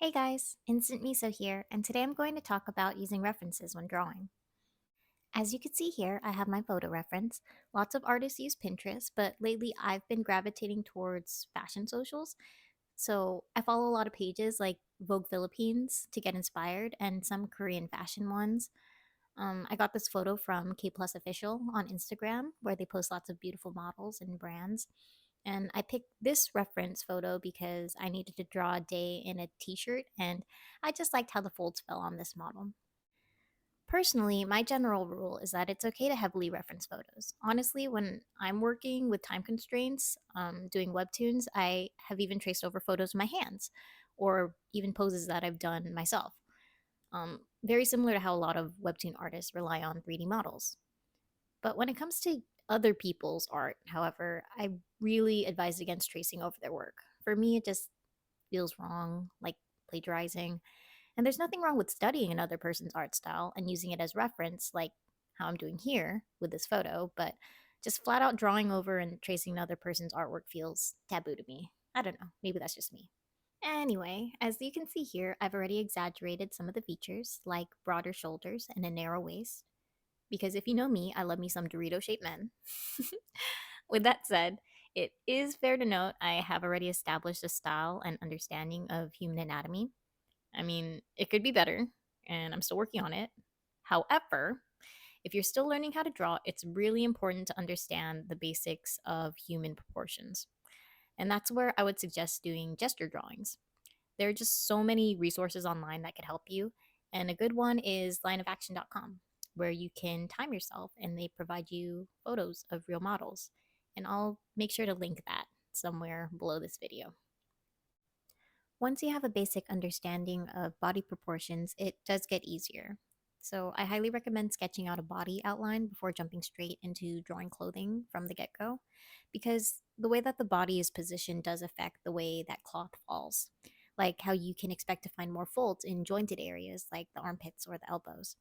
Hey guys, Instant Miso here, and today I'm going to talk about using references when drawing. As you can see here, I have my photo reference. Lots of artists use Pinterest, but lately I've been gravitating towards fashion socials. So I follow a lot of pages like Vogue Philippines to get inspired, and some Korean fashion ones. I got this photo from K Plus Official on Instagram, where they post lots of beautiful models and brands. And I picked this reference photo because I needed to draw a day in a t shirt, and I just liked how the folds fell on this model. Personally, my general rule is that it's okay to heavily reference photos. Honestly, when I'm working with time constraints, doing webtoons, I have even traced over photos of my hands or even poses that I've done myself. Very similar to how a lot of webtoon artists rely on 3D models. But when it comes to other people's art, however, I really advise against tracing over their work. For me, it just feels wrong, like plagiarizing. And there's nothing wrong with studying another person's art style and using it as reference, like how I'm doing here with this photo, but just flat out drawing over and tracing another person's artwork feels taboo to me. I don't know, maybe that's just me. Anyway, as you can see here, I've already exaggerated some of the features, like broader shoulders and a narrow waist, because if you know me, I love me some Dorito shaped men. With that said, it is fair to note I have already established a style and understanding of human anatomy. I mean, it could be better, and I'm still working on it. However, if you're still learning how to draw, it's really important to understand the basics of human proportions. And that's where I would suggest doing gesture drawings. There are just so many resources online that could help you, and a good one is lineofaction.com, where you can time yourself and they provide you photos of real models. And I'll make sure to link that somewhere below this video. Once you have a basic understanding of body proportions, it does get easier. So I highly recommend sketching out a body outline before jumping straight into drawing clothing from the get go, because the way that the body is positioned does affect the way that cloth falls, like how you can expect to find more folds in jointed areas like the armpits or the elbows.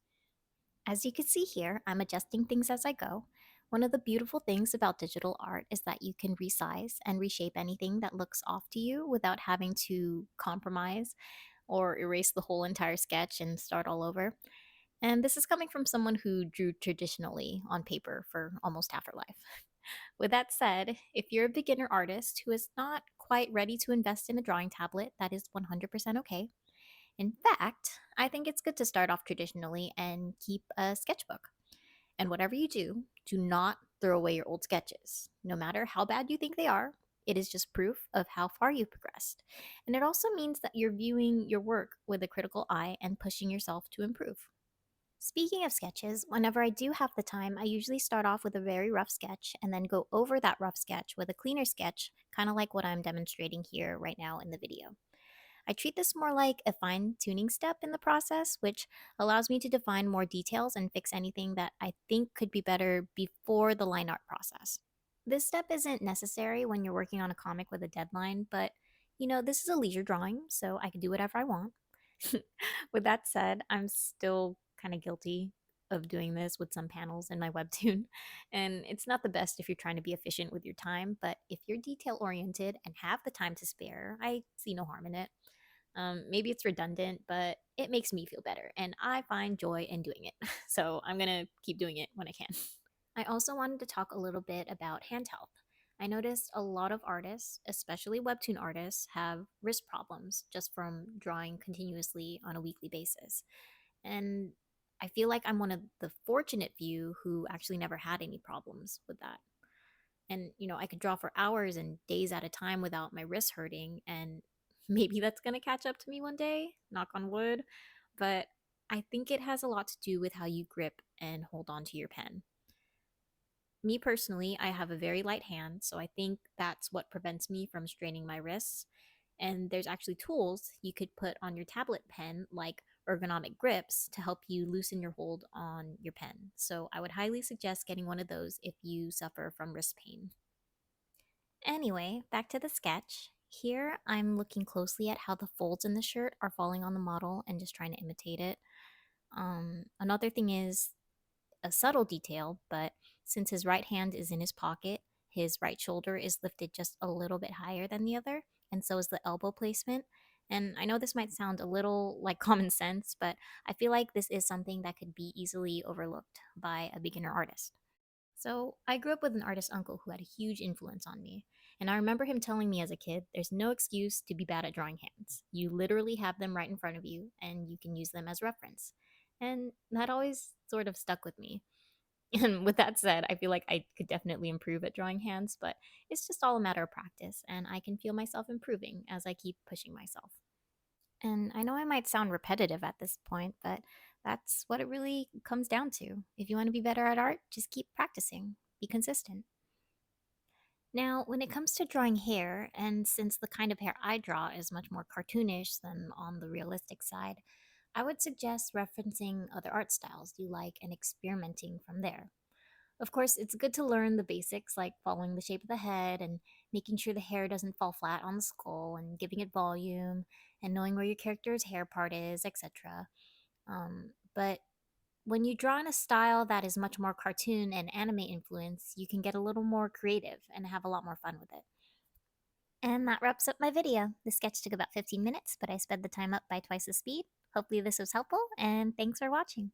As you can see here, I'm adjusting things as I go. One of the beautiful things about digital art is that you can resize and reshape anything that looks off to you without having to compromise or erase the whole entire sketch and start all over. And this is coming from someone who drew traditionally on paper for almost half her life. With that said, if you're a beginner artist who is not quite ready to invest in a drawing tablet, that is 100% okay. In fact, I think it's good to start off traditionally and keep a sketchbook. And whatever you do, do not throw away your old sketches. No matter how bad you think they are, it is just proof of how far you've progressed. And it also means that you're viewing your work with a critical eye and pushing yourself to improve. Speaking of sketches, whenever I do have the time, I usually start off with a very rough sketch and then go over that rough sketch with a cleaner sketch, kind of like what I'm demonstrating here right now in the video. I treat this more like a fine tuning step in the process, which allows me to define more details and fix anything that I think could be better before the line art process. This step isn't necessary when you're working on a comic with a deadline, but this is a leisure drawing, so I can do whatever I want. With that said, I'm still kind of guilty of doing this with some panels in my webtoon. And it's not the best if you're trying to be efficient with your time, but if you're detail oriented and have the time to spare, I see no harm in it. Maybe it's redundant, but it makes me feel better, and I find joy in doing it. So I'm gonna keep doing it when I can. I also wanted to talk a little bit about hand health. I noticed a lot of artists, especially webtoon artists, have wrist problems just from drawing continuously on a weekly basis. And I feel like I'm one of the fortunate few who actually never had any problems with that. And I could draw for hours and days at a time without my wrist hurting, and maybe that's going to catch up to me one day, knock on wood. But I think it has a lot to do with how you grip and hold on to your pen. Me personally, I have a very light hand, so I think that's what prevents me from straining my wrists. And there's actually tools you could put on your tablet pen, like ergonomic grips, to help you loosen your hold on your pen. So I would highly suggest getting one of those if you suffer from wrist pain. Anyway, back to the sketch. Here, I'm looking closely at how the folds in the shirt are falling on the model and just trying to imitate it. Another thing is a subtle detail, but since his right hand is in his pocket, his right shoulder is lifted just a little bit higher than the other, and so is the elbow placement. And I know this might sound a little like common sense, but I feel like this is something that could be easily overlooked by a beginner artist. So, I grew up with an artist uncle who had a huge influence on me. And I remember him telling me as a kid there's no excuse to be bad at drawing hands. You literally have them right in front of you, and you can use them as reference. And that always sort of stuck with me. And with that said, I feel like I could definitely improve at drawing hands, but it's just all a matter of practice, and I can feel myself improving as I keep pushing myself. And I know I might sound repetitive at this point, but that's what it really comes down to. If you want to be better at art, just keep practicing, be consistent. Now, when it comes to drawing hair, and since the kind of hair I draw is much more cartoonish than on the realistic side, I would suggest referencing other art styles you like and experimenting from there. Of course, it's good to learn the basics like following the shape of the head and making sure the hair doesn't fall flat on the skull and giving it volume and knowing where your character's hair part is, etc. But when you draw in a style that is much more cartoon and anime influence, you can get a little more creative and have a lot more fun with it. And that wraps up my video. The sketch took about 15 minutes, but I sped the time up by twice the speed. Hopefully, this was helpful, and thanks for watching.